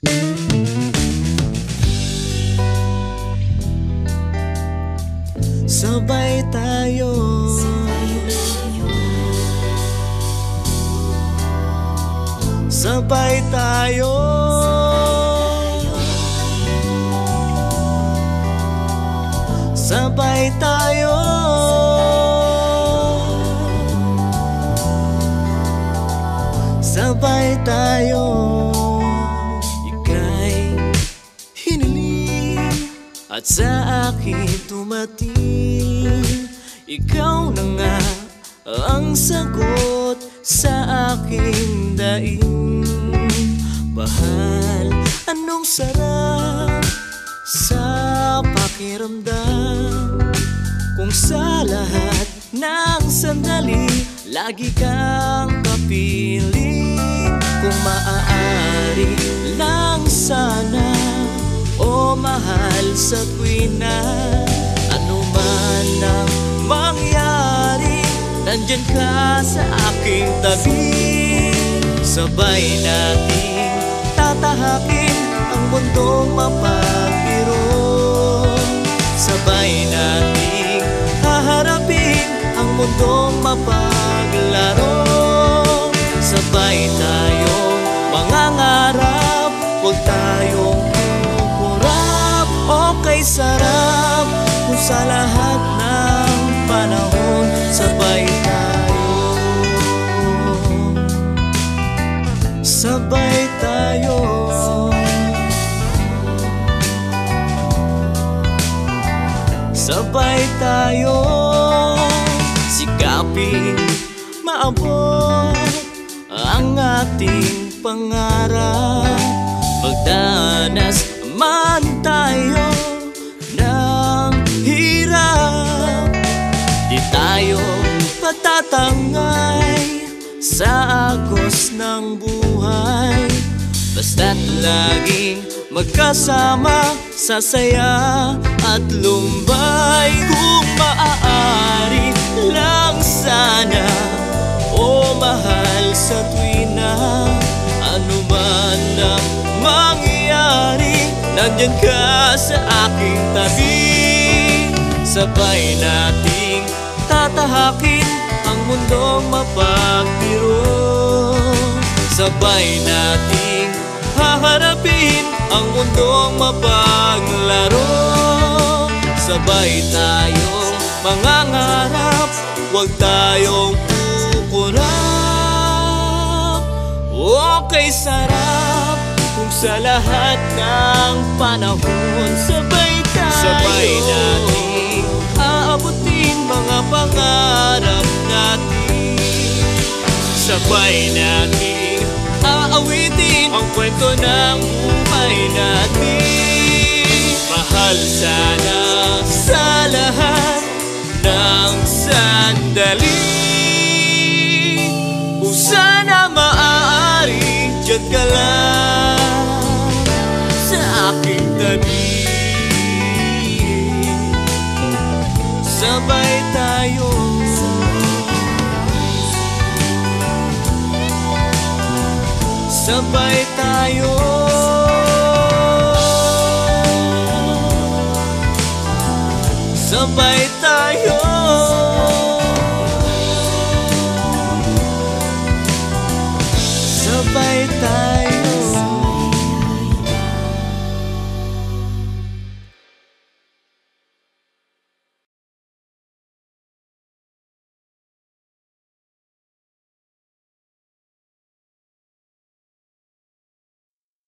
Sabay tayo, sabay tayo, sabay tayo, sabay tayo. Ika'y hiniling at sa akin tumating. Ikaw na nga ang sagot sa aking daing. Mahal, anong sarap sa pakiramdam kung sa lahat ng sandali lagi kang kapiling. Kung maaari lang sana, o mahal sa tuwina, ano man ang mangyari, nandyan ka sa aking tabi. Sabay nating tatahakin ang mundong mapagpiro. Sabay nating haharapin ang mundong mapaglaro. Sabay tayong mangangarap, huwag tayong kukurap. Okay, sarap kung sa lahat ng panahon sabay tayo, sabay tayo, sabay tayo. Sikaping maabot ang ating pangarap, magdanas man tayo ng hirap. Di tayo patatangay sa agos ng buhay, basta't laging magkasama sa saya at lumbay. Kung maaari lang sana, o mahal sa tuwina, ano man ang mangyari, nandyan ka sa aking tabi. Sabay nating tatahakin ang mundong mapagpiro. Sabay nating haharapin ang mundong mapaglaro. Sabay tayong mangangarap, huwag tayong kukurap. Okay, sarap kung sa lahat ng panahon sabay tayo. Sabay nating aabutin mga pangarap natin. Sabay nating aawitin ang kwento ng buhay natin. Mahal sana sa lahat ng sandali, kung sana maaari diyan ka lang sa aking tabi. Sabay tayo, sabay tayo, sabay tayo.